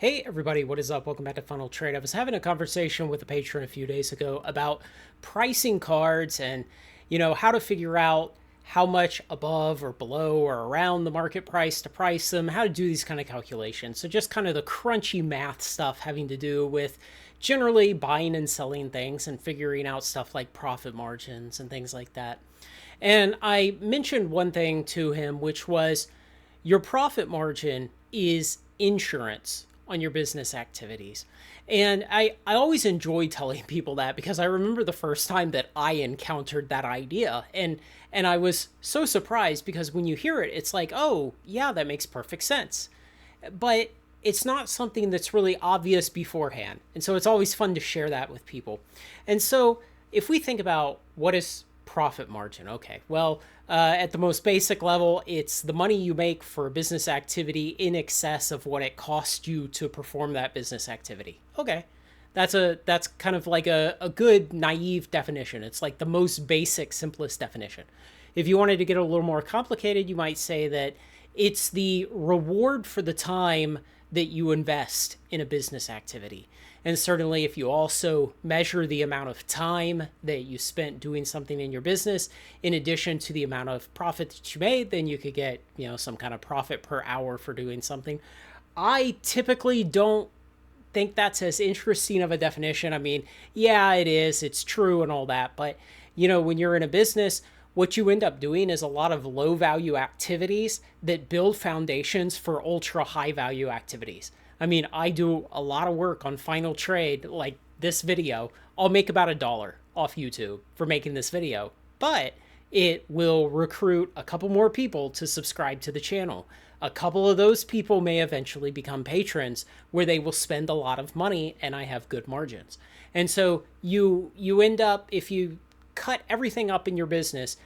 Hey everybody, what is up? Welcome back to Funnel Trade. I was having a conversation with a patron a few days ago about pricing cards and, how to figure out how much above or below or around the market price to price them, how to do these kind of calculations. So just kind of the crunchy math stuff having to do with generally buying and selling things and figuring out stuff like profit margins and things like that. And I mentioned one thing to him, which was your profit margin is insurance on your business activities. And I always enjoy telling people that because I remember the first time that I encountered that idea. And I was so surprised because when you hear it, it's like, oh, yeah, that makes perfect sense. But it's not something that's really obvious beforehand. And so it's always fun to share that with people. And so if we think about what is profit margin, okay, well, at the most basic level, it's the money you make for a business activity in excess of what it costs you to perform that business activity. Okay. That's kind of like a good naive definition. It's like the most basic, simplest definition. If you wanted to get a little more complicated, you might say that it's the reward for the time that you invest in a business activity. And certainly, if you also measure the amount of time that you spent doing something in your business, in addition to the amount of profit that you made, then you could get, some kind of profit per hour for doing something. I typically don't think that's as interesting of a definition. I mean, yeah, it is. It's true and all that. But, when you're in a business, what you end up doing is a lot of low value activities that build foundations for ultra high value activities. I mean, I do a lot of work on Final Trade, like this video. I'll make about $1 off YouTube for making this video, but it will recruit a couple more people to subscribe to the channel. A couple of those people may eventually become patrons where they will spend a lot of money and I have good margins. And so you end up, if you cut everything up in your business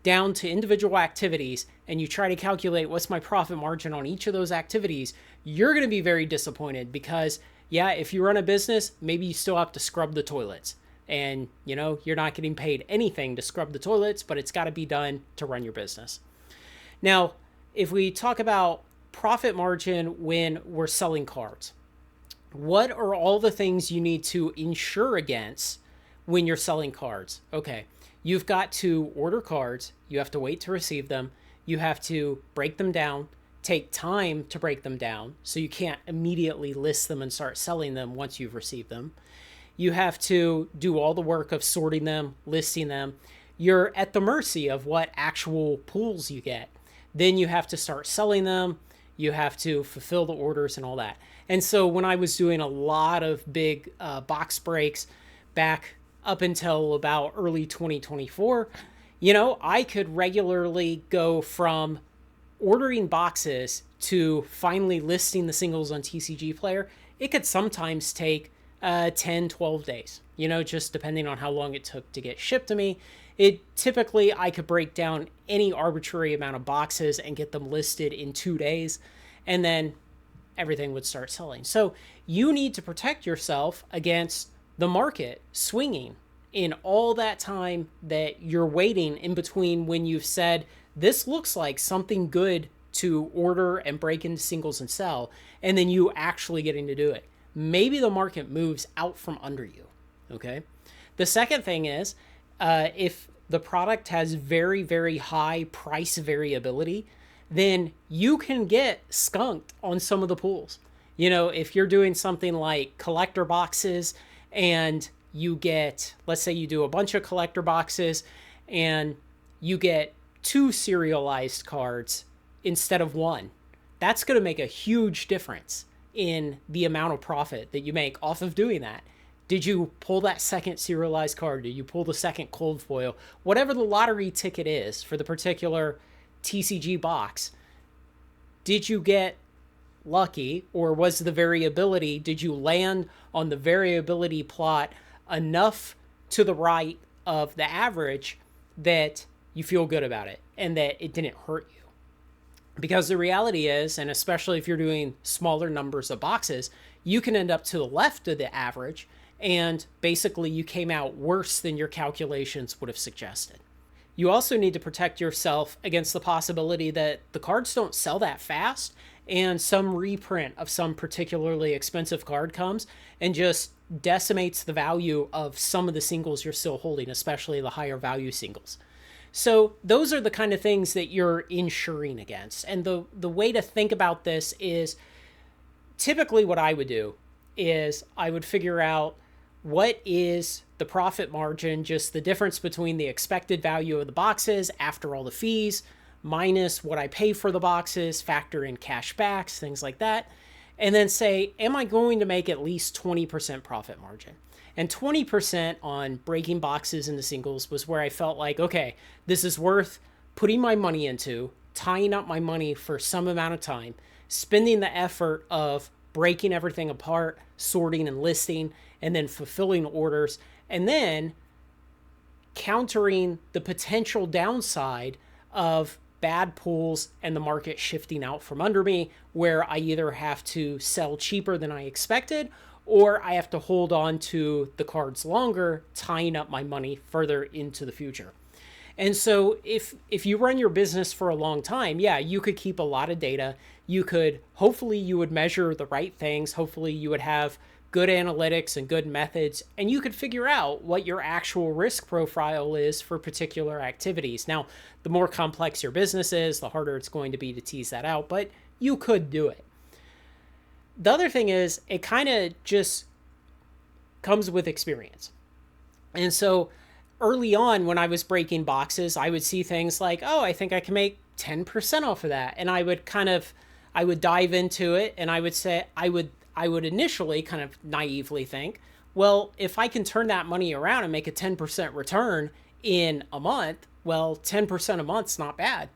down to individual activities and you try to calculate what's my profit margin on each of those activities, you're going to be very disappointed because, yeah, if you run a business, maybe you still have to scrub the toilets. And, you're not getting paid anything to scrub the toilets, but it's got to be done to run your business. Now, if we talk about profit margin when we're selling cards, what are all the things you need to insure against when you're selling cards? Okay, you've got to order cards, you have to wait to receive them, you have to break them down, take time to break them down, so you can't immediately list them and start selling them once you've received them. You have to do all the work of sorting them, listing them. You're at the mercy of what actual pools you get. Then you have to start selling them. You have to fulfill the orders and all that. And so when I was doing a lot of big box breaks back up until about early 2024, I could regularly go from ordering boxes to finally listing the singles on TCG Player. It could sometimes take 10, 12 days, just depending on how long it took to get shipped to me. Typically, I could break down any arbitrary amount of boxes and get them listed in 2 days, and then everything would start selling. So you need to protect yourself against the market swinging in all that time that you're waiting in between when you've said, this looks like something good to order and break into singles and sell, and then you actually getting to do it. Maybe the market moves out from under you, okay? The second thing is, if the product has very, very high price variability, then you can get skunked on some of the pools. If you're doing something like collector boxes and you get, let's say you do a bunch of collector boxes and you get 2 serialized cards instead of 1, that's going to make a huge difference in the amount of profit that you make off of doing that. Did you pull that second serialized card? Did you pull the second cold foil? Whatever the lottery ticket is for the particular TCG box, did you get lucky, or was the variability, did you land on the variability plot enough to the right of the average that you feel good about it and that it didn't hurt you? Because the reality is, and especially if you're doing smaller numbers of boxes, you can end up to the left of the average and basically you came out worse than your calculations would have suggested. You also need to protect yourself against the possibility that the cards don't sell that fast and some reprint of some particularly expensive card comes and just decimates the value of some of the singles you're still holding, especially the higher value singles. So those are the kind of things that you're insuring against. And the way to think about this is typically what I would do is I would figure out what is the profit margin, just the difference between the expected value of the boxes after all the fees, minus what I pay for the boxes, factor in cash backs, things like that. And then say, am I going to make at least 20% profit margin? And 20% on breaking boxes into singles was where I felt like, okay, this is worth putting my money into, tying up my money for some amount of time, spending the effort of breaking everything apart, sorting and listing, and then fulfilling orders, and then countering the potential downside of bad pulls and the market shifting out from under me, where I either have to sell cheaper than I expected or I have to hold on to the cards longer, tying up my money further into the future. And so if you run your business for a long time, yeah, you could keep a lot of data. Hopefully you would measure the right things. Hopefully you would have good analytics and good methods, and you could figure out what your actual risk profile is for particular activities. Now, the more complex your business is, the harder it's going to be to tease that out, but you could do it. The other thing is, it kind of just comes with experience. And so early on, when I was breaking boxes, I would see things like, oh, I think I can make 10% off of that. And I would dive into it, and I would initially kind of naively think, well, if I can turn that money around and make a 10% return in a month, well, 10% a month's not bad.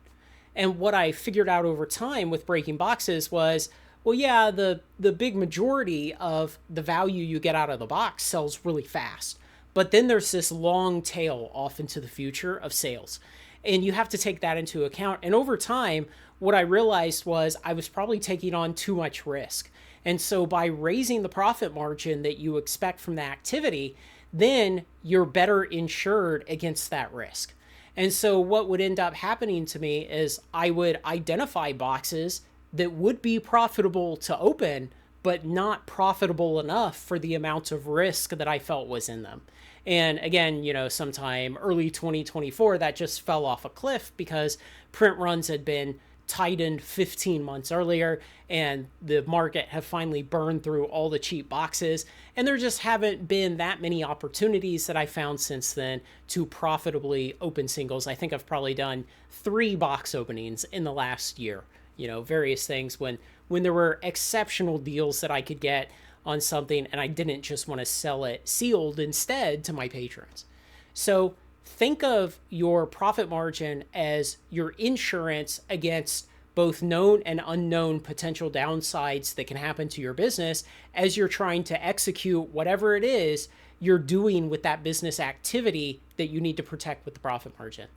And what I figured out over time with breaking boxes was, well, yeah, the big majority of the value you get out of the box sells really fast. But then there's this long tail off into the future of sales. And you have to take that into account. And over time, what I realized was I was probably taking on too much risk. And so by raising the profit margin that you expect from the activity, then you're better insured against that risk. And so what would end up happening to me is I would identify boxes that would be profitable to open, but not profitable enough for the amount of risk that I felt was in them. And again, sometime early 2024, that just fell off a cliff because print runs had been tightened 15 months earlier, and the market have finally burned through all the cheap boxes, and there just haven't been that many opportunities that I found since then to profitably open singles. I think I've probably done 3 box openings in the last year, various things when there were exceptional deals that I could get on something and I didn't just want to sell it sealed instead to my patrons. So think of your profit margin as your insurance against both known and unknown potential downsides that can happen to your business as you're trying to execute whatever it is you're doing with that business activity that you need to protect with the profit margin.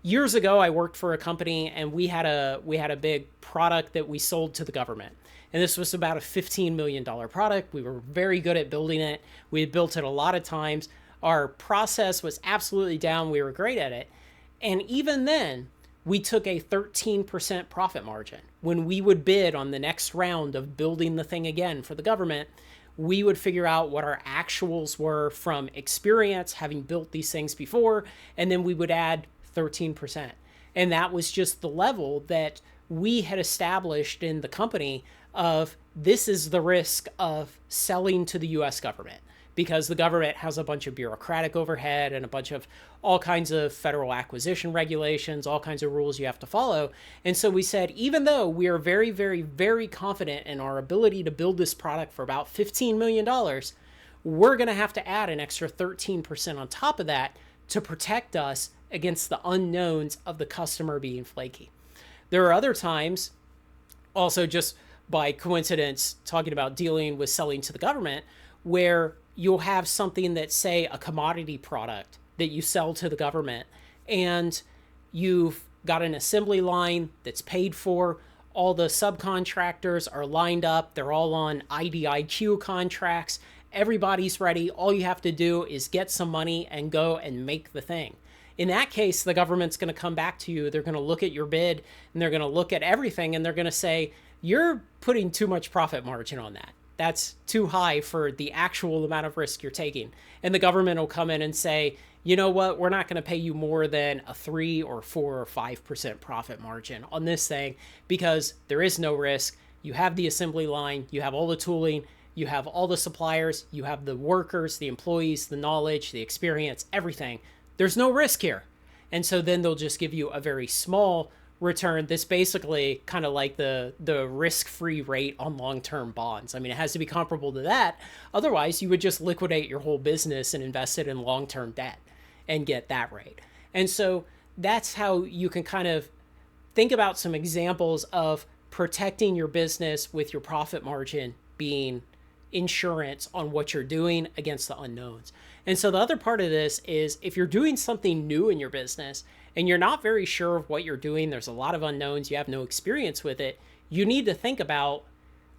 Years ago, I worked for a company and we had a big product that we sold to the government. And this was about a $15 million product. We were very good at building it. We had built it a lot of times. Our process was absolutely down. We were great at it. And even then, we took a 13% profit margin. When we would bid on the next round of building the thing again for the government, we would figure out what our actuals were from experience, having built these things before, and then we would add 13%. And that was just the level that we had established in the company of this is the risk of selling to the US government, because the government has a bunch of bureaucratic overhead and a bunch of all kinds of federal acquisition regulations, all kinds of rules you have to follow. And so we said, even though we are very, very, very confident in our ability to build this product for about $15 million, we're going to have to add an extra 13% on top of that to protect us against the unknowns of the customer being flaky. There are other times, also just by coincidence, talking about dealing with selling to the government, where you'll have something that's, say, a commodity product that you sell to the government, and you've got an assembly line that's paid for. All the subcontractors are lined up. They're all on IDIQ contracts. Everybody's ready. All you have to do is get some money and go and make the thing. In that case, the government's going to come back to you. They're going to look at your bid and they're going to look at everything and they're going to say, you're putting too much profit margin on that. That's too high for the actual amount of risk you're taking. And the government will come in and say, you know what, we're not going to pay you more than a 3 or 4 or 5% profit margin on this thing because there is no risk. You have the assembly line, you have all the tooling, you have all the suppliers, you have the workers, the employees, the knowledge, the experience, everything. There's no risk here. And so then they'll just give you a very small return that's basically kind of like the risk-free rate on long-term bonds. I mean, it has to be comparable to that. Otherwise, you would just liquidate your whole business and invest it in long-term debt and get that rate. And so that's how you can kind of think about some examples of protecting your business with your profit margin being insurance on what you're doing against the unknowns. And so the other part of this is if you're doing something new in your business and you're not very sure of what you're doing, there's a lot of unknowns, you have no experience with it, you need to think about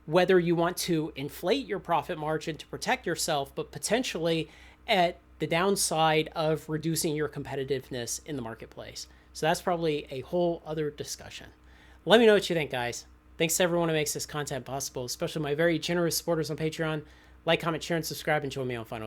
whether you want to inflate your profit margin to protect yourself, but potentially at the downside of reducing your competitiveness in the marketplace. So that's probably a whole other discussion. Let me know what you think, guys. Thanks to everyone who makes this content possible, especially my very generous supporters on Patreon. Like, comment, share, and subscribe, and join me on Final.